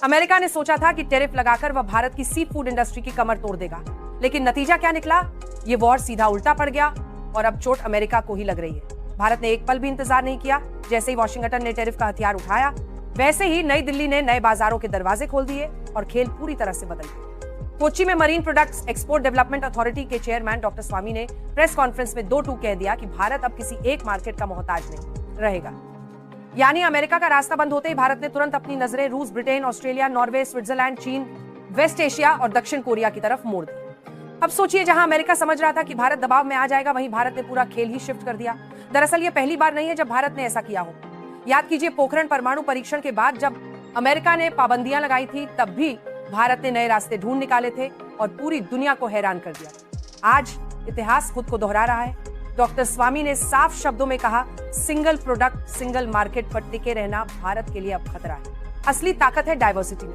America ने सोचा था कि टैरिफ लगाकर वह भारत की सी फूड इंडस्ट्री की कमर तोड़ देगा, लेकिन नतीजा क्या निकला? ये वॉर सीधा उल्टा पड़ गया और अब चोट अमेरिका को ही लग रही है। भारत ने एक पल भी इंतजार नहीं किया। जैसे ही वॉशिंगटन ने टैरिफ का हथियार उठाया, वैसे ही नई दिल्ली ने नए बाजारों के दरवाजे खोल दिए और खेल पूरी तरह से बदल गया। कोच्चि में marine products export development authority के चेयरमैन डॉक्टर स्वामी ने प्रेस कॉन्फ्रेंस में 2 टूक कह दिया कि भारत अब किसी एक मार्केट का मोहताज नहीं रहेगा। यानी अमेरिका का रास्ता बंद होते ही भारत ने तुरंत अपनी नजरें रूस, ब्रिटेन, ऑस्ट्रेलिया, नॉर्वे, स्विट्जरलैंड, चीन, वेस्ट एशिया और दक्षिण कोरिया की तरफ मोड़ दी। अब सोचिए, जहां अमेरिका समझ रहा था कि भारत दबाव में आ जाएगा, वहीं भारत ने पूरा खेल ही शिफ्ट कर दिया। दरअसल ये पहली बार नहीं है जब भारत ने ऐसा किया हो। याद कीजिए, पोखरण परमाणु परीक्षण के बाद जब अमेरिका ने पाबंदियां लगाई थी, तब भी भारत ने नए रास्ते ढूंढ निकाले थे और पूरी दुनिया को हैरान कर दिया। आज इतिहास खुद को दोहरा रहा है। डॉक्टर स्वामी ने साफ शब्दों में कहा, सिंगल प्रोडक्ट सिंगल मार्केट पर टिके रहना भारत के लिए अब खतरा है। असली ताकत है डाइवर्सिटी में,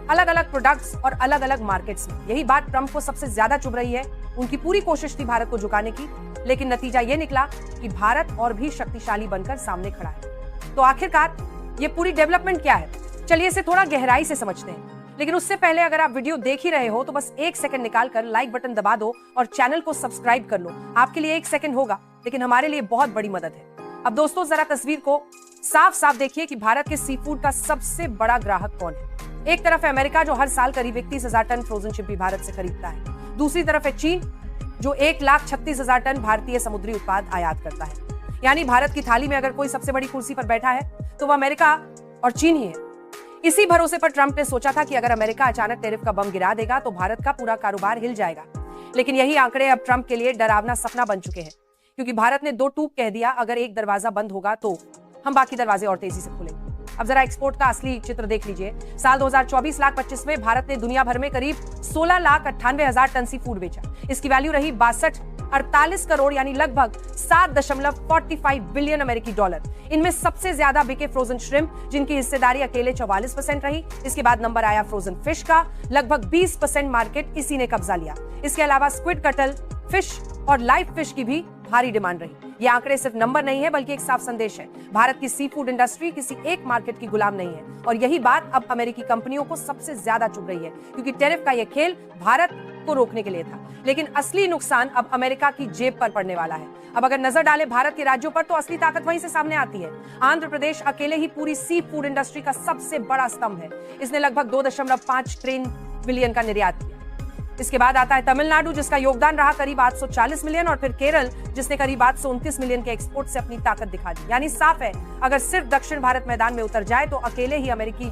अलग अलग प्रोडक्ट्स और अलग अलग मार्केट्स में। यही बात ट्रंप को सबसे ज्यादा चुभ रही है। उनकी पूरी कोशिश थी भारत को झुकाने की, लेकिन नतीजा ये निकला कि भारत और भी शक्तिशाली बनकर सामने खड़ा है। तो आखिरकार ये पूरी डेवलपमेंट क्या है? चलिए इसे थोड़ा गहराई से समझते हैं। लेकिन उससे पहले अगर आप वीडियो देख ही रहे हो तो बस 1 सेकंड निकालकर लाइक बटन दबा दो और चैनल को सब्सक्राइब कर लो। आपके लिए 1 सेकंड होगा, लेकिन हमारे लिए बहुत बड़ी मदद है। अब दोस्तों, जरा तस्वीर को साफ साफ देखिए कि भारत के सी फूड का सबसे बड़ा ग्राहक कौन है। एक तरफ है अमेरिका, जो हर साल करीब 31,000 टन फ्रोजन शिप भी भारत से खरीदता है। दूसरी तरफ है चीन, जो 1,36,000 टन भारतीय समुद्री उत्पाद आयात करता है। यानी भारत की थाली में अगर कोई सबसे बड़ी कुर्सी पर बैठा है तो वह अमेरिका और चीन ही है। इसी भरोसे पर ट्रंप ने सोचा था कि अगर अमेरिका अचानक टैरिफ का बम गिरा देगा तो भारत का पूरा कारोबार हिल जाएगा। लेकिन यही आंकड़े अब ट्रंप के लिए डरावना सपना बन चुके हैं, क्योंकि भारत ने 2 टूक कह दिया, अगर एक दरवाजा बंद होगा तो हम बाकी दरवाजे और तेजी से खोलेंगे। अब जरा एक्सपोर्ट का असली चित्र देख लीजिए। साल 2024-25 में भारत ने दुनिया भर में करीब 16,98,000 टन सी फूड बेचा। इसकी वैल्यू रही 62.48 करोड़, यानी लगभग 7.45 बिलियन अमेरिकी डॉलर। इनमें सबसे ज्यादा बिके फ्रोजन श्रिम्प, जिनकी हिस्सेदारी अकेले 44% रही। इसके बाद नंबर आया फ्रोजन फिश का, लगभग 20% मार्केट इसी ने कब्जा लिया। इसके अलावा स्क्विड, कटल फिश और लाइव फिश की भी भारी डिमांड रही। ये आंकड़े सिर्फ नंबर नहीं है, बल्कि एक साफ संदेश है। भारत की सी फूड इंडस्ट्री किसी एक मार्केट की गुलाम नहीं है, और यही बात अब अमेरिकी कंपनियों को सबसे ज्यादा चुभ रही है, क्योंकि टैरिफ का यह खेल भारत को रोकने के लिए था। लेकिन असली नुकसान अब अमेरिका की जेब पर पड़ने वाला है। अब अगर नजर डालें भारत के राज्यों पर, तो असली ताकत वहीं से सामने आती है। आंध्र प्रदेश अकेले ही पूरी सी फूड इंडस्ट्री का सबसे बड़ा स्तंभ है। इसने लगभग 2.5 ट्रिलियन का निर्यात किया। इसके बाद आता है तमिलनाडु, जिसका योगदान रहा करीब 840 मिलियन, और फिर केरल, जिसने करीब 829 मिलियन के एक्सपोर्ट से अपनी ताकत दिखा दी। यानी साफ है, अगर सिर्फ दक्षिण भारत मैदान में उतर जाए तो अकेले ही अमेरिकी